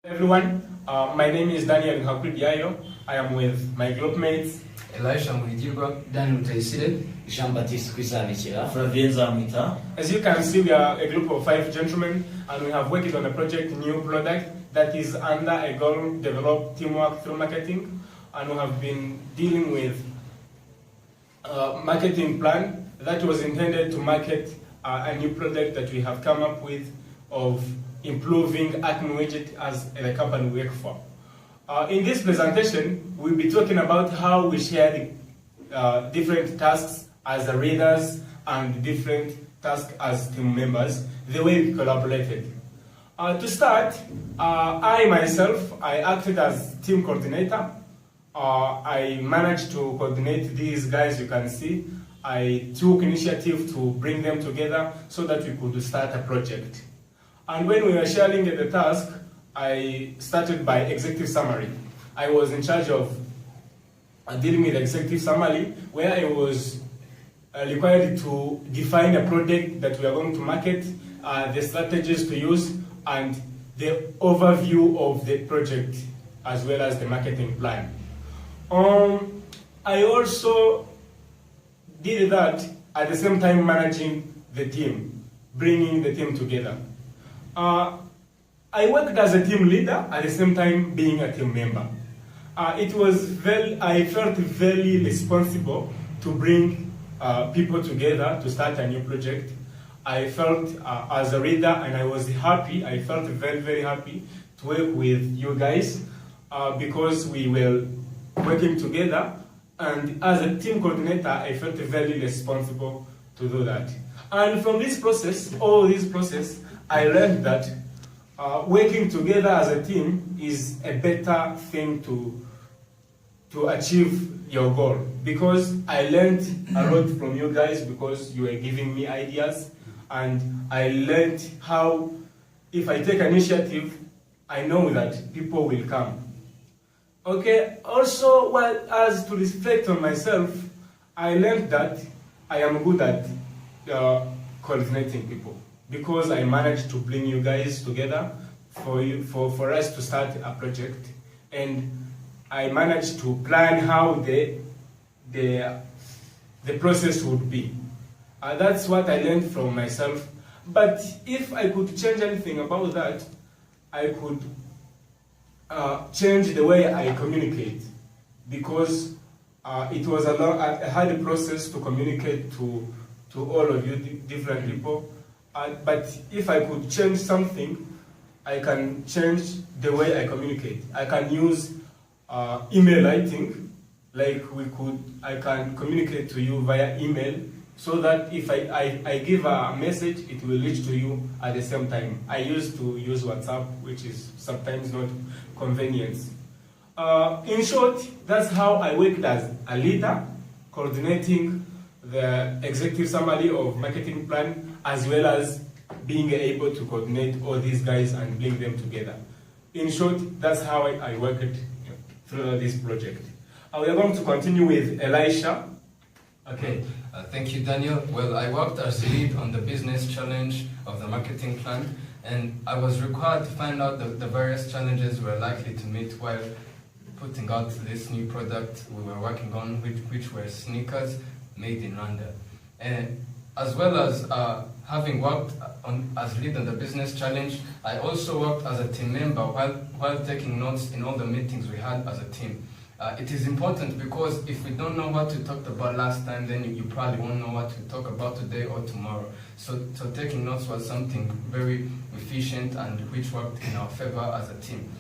Everyone, my name is Daniel Hakwidiayo. I am with my group mates Elisha Mwijigwa, Daniel Taisire, Jean-Baptiste Kwisanikira, Flavien Zamwita. As you can see, we are a group of 5 gentlemen and we have worked on a project, new product, that is under a goal developed teamwork through marketing, and we have been dealing with a marketing plan that was intended to market a new product that we have come up with of improving Acme Widget as the company we work for. In this presentation, we'll be talking about how we share the different tasks as the readers and different tasks as team members, the way we collaborated. To start, I myself acted as team coordinator. I managed to coordinate these guys you can see. I took initiative to bring them together so that we could start a project. And when we were sharing the task, I started by executive summary. I was in charge of dealing with executive summary, where I was required to define a product that we are going to market, the strategies to use, and the overview of the project, as well as the marketing plan. I also did that at the same time managing the team, bringing the team together. I worked as a team leader at the same time being a team member. I felt very responsible to bring people together to start a new project. I felt as a leader, and I was happy. I felt very, very happy to work with you guys because we were working together. And as a team coordinator, I felt very responsible to do that. And from this process, I learned that working together as a team is a better thing to achieve your goal, because I learned a lot from you guys because you were giving me ideas, and I learned how if I take initiative, I know that people will come. Okay, also, as to reflect on myself, I learned that I am good at coordinating people, because I managed to bring you guys together for us to start a project, and I managed to plan how the process would be. That's what I learned from myself. But if I could change anything about that, I could change the way I communicate, because it was a hard process to communicate to all of you different people. But if I could change something, I can change the way I communicate. I can use email writing, I can communicate to you via email, so that if I give a message, it will reach to you at the same time. I used to use WhatsApp, which is sometimes not convenient. In short, that's how I worked as a leader, coordinating the executive summary of marketing plan, as well as being able to coordinate all these guys and bring them together. In short, that's how I worked through this project. We are going to continue with Elisha. Okay, thank you, Daniel. Well, I worked as lead on the business challenge of the marketing plan, and I was required to find out the various challenges we were likely to meet while putting out this new product we were working on, which were sneakers made in Rwanda. And as well as having worked as lead on the business challenge, I also worked as a team member while taking notes in all the meetings we had as a team. It is important because if we don't know what we talked about last time, then you probably won't know what to talk about today or tomorrow. So taking notes was something very efficient and which worked in our favor as a team.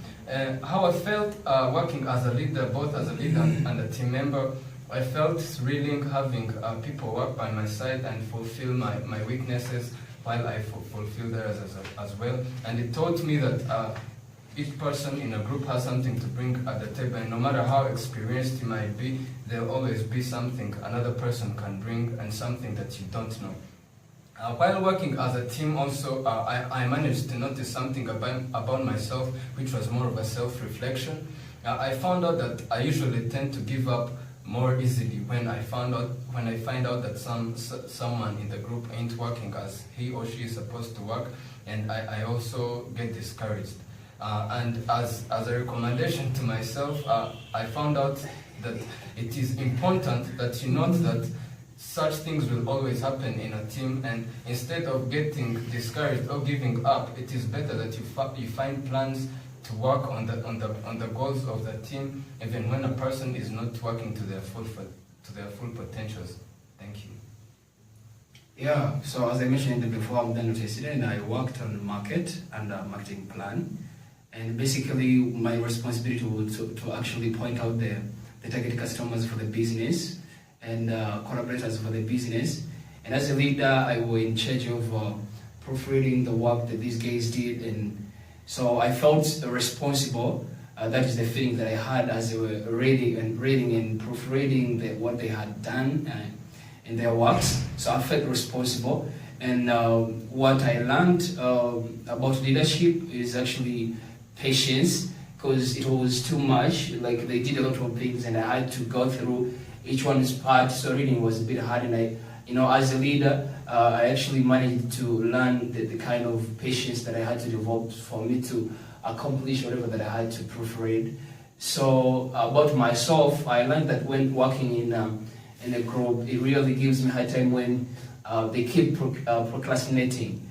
How I felt working as a leader, both as a leader and a team member, I felt thrilling having people work by my side and fulfill my weaknesses while I fulfill theirs as well. And it taught me that each person in a group has something to bring at the table, and no matter how experienced you might be, there'll always be something another person can bring and something that you don't know. While working as a team also, I managed to notice something about myself, which was more of a self-reflection. I found out that I usually tend to give up more easily when I find out that someone in the group ain't working as he or she is supposed to work, and I also get discouraged. And as a recommendation to myself, I found out that it is important that you note that such things will always happen in a team, and instead of getting discouraged or giving up, it is better that you find plans to work on the goals of the team, even when a person is not working to their full potentials. Thank you. Yeah, so as I mentioned before, I'm Daniel Tesida, and I worked on market and marketing plan. And basically, my responsibility was to actually point out the target customers for the business and collaborators for the business. And as a leader, I was in charge of proofreading the work that these guys did. And so I felt responsible. That is the feeling that I had as they were reading and proofreading what they had done in their works. So I felt responsible. And what I learned about leadership is actually patience, because it was too much. Like, they did a lot of things and I had to go through each one's part, so reading was a bit hard. And as a leader, I actually managed to learn the kind of patience that I had to develop for me to accomplish whatever that I had to proofread. So about myself, I learned that when working in a group, it really gives me hard time when they keep procrastinating,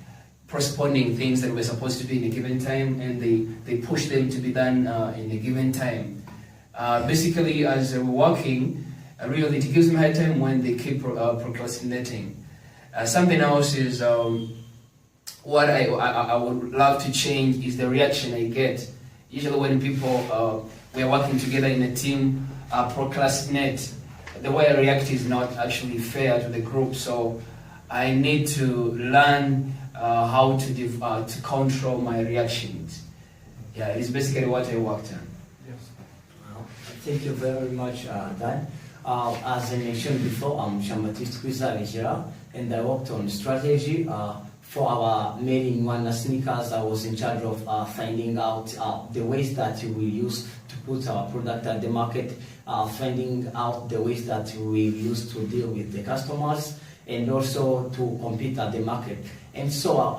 postponing things that were supposed to be in a given time, and they push them to be done in a given time. Basically, as we're working, really it gives me hard time when they keep procrastinating. Something else is what I would love to change is the reaction I get. Usually when people, we're working together in a team, procrastinate, the way I react is not actually fair to the group. So I need to learn how to control my reactions. Yeah, it's basically what I worked on. Yes. Thank you very much, Dan. As I mentioned before, I'm Jean-Baptiste Kwizabekera, and I worked on strategy. For our mailing one sneakers, I was in charge of finding out the ways that we use to put our product at the market, finding out the ways that we use to deal with the customers, and also to compete at the market. And so,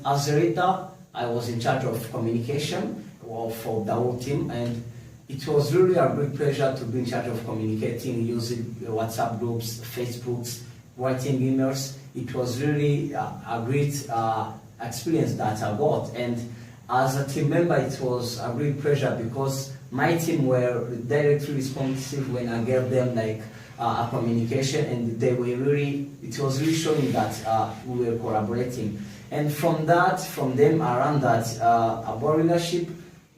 as a leader, I was in charge of communication for the whole team, and it was really a great pleasure to be in charge of communicating using WhatsApp groups, Facebooks, writing emails. It was really a great experience that I got. And as a team member, it was a great pleasure because my team were directly responsive when I gave them a communication, and they were really, it was really showing that we were collaborating. And from them around that, about leadership,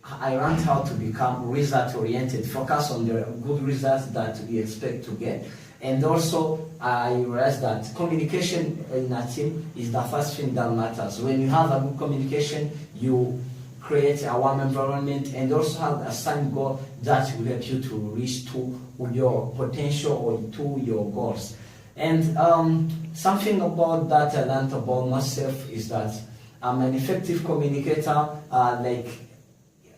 I learned how to become result-oriented, focus on the good results that we expect to get. And also, I realized that communication in a team is the first thing that matters. When you have a good communication, you create a warm environment and also have a same goal that will help you to reach to your potential or to your goals. And something about that I learned about myself is that I'm an effective communicator,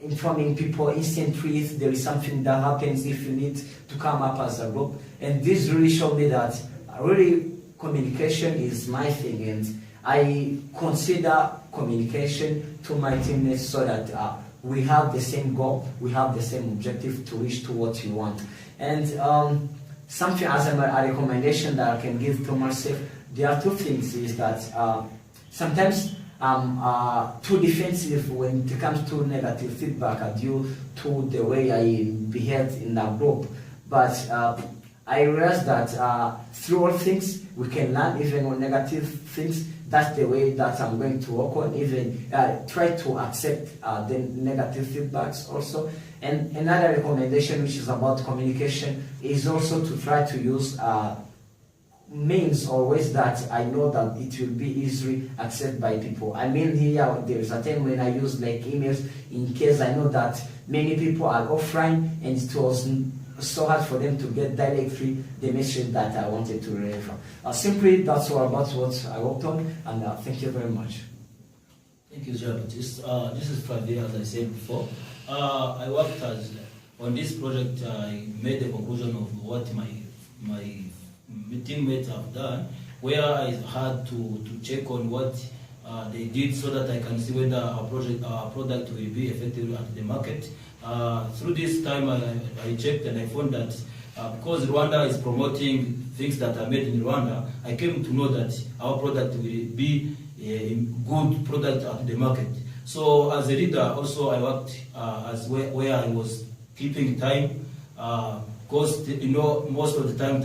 informing people instantly if there is something that happens, if you need to come up as a group. And this really showed me that really communication is my thing, and I consider communication to my teammates so that we have the same goal, we have the same objective to reach to what we want. And something as a recommendation that I can give to myself, there are two things, is that sometimes I'm too defensive when it comes to negative feedback due to the way I behaved in that group. But I realized that through all things, we can learn even on negative things. That's the way that I'm going to work on, even try to accept the negative feedbacks also. And another recommendation, which is about communication, is also to try to use means or ways that I know that it will be easily accepted by people. I mean, here there is a time when I use emails in case I know that many people are offline and it was so hard for them to get directly the message that I wanted to relay from. Simply, that's all about what I worked on, and thank you very much. Thank you, Jean-Baptiste. This is Flavia, as I said before. I worked on this project. I made the conclusion of what my teammates have done, where I had to check on what they did so that I can see whether our product will be effective at the market. Through this time, I checked and I found that because Rwanda is promoting things that are made in Rwanda, I came to know that our product will be a good product at the market. So as a leader, also I worked as where I was keeping time, because most of the time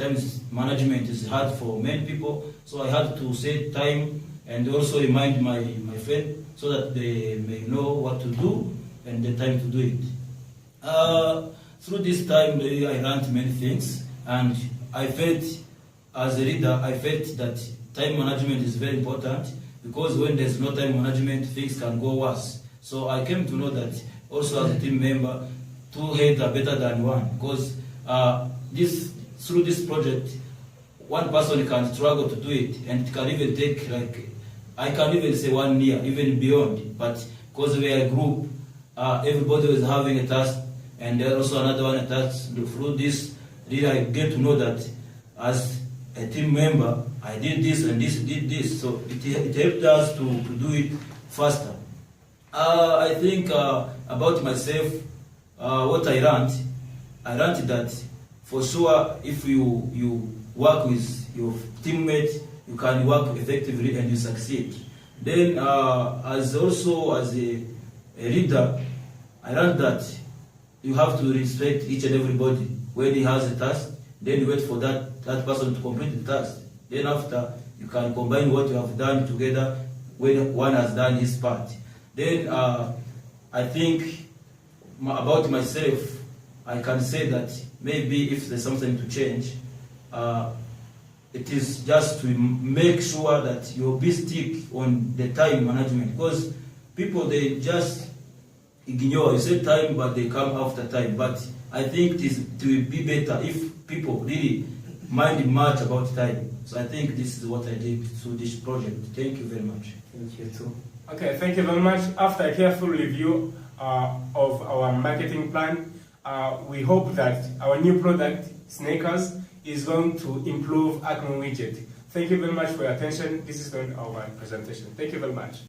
management is hard for many people. So I had to set time and also remind my friend so that they may know what to do and the time to do it. Through this time, I learned many things, and I felt, as a leader, I felt that time management is very important, because when there's no time management, things can go worse. So I came to know that also as a team member, two heads are better than one, because through this project, one person can struggle to do it, and it can even take, like, I can't even say 1 year, even beyond, but because we are a group, everybody was having a task, and there also another one a task. Through this, really I get to know that as a team member, I did this and this did this, so it helped us to do it faster. I think about myself, what I learned that for sure if you work with your teammates, you can work effectively and you succeed. Then as a leader, I learned that you have to respect each and everybody. When he has a task, then you wait for that person to complete the task. Then after, you can combine what you have done together when one has done his part. Then I think about myself, I can say that maybe if there's something to change, it is just to make sure that you be stick on the time management, because people, they just ignore. You say time, but they come after time. But I think it will be better if people really mind much about time. So I think this is what I did through this project. Thank you very much. Thank you too. Okay, thank you very much. After a careful review of our marketing plan, we hope that our new product, Sneakers, is going to improve Acme Widget. Thank you very much for your attention. This is our presentation. Thank you very much.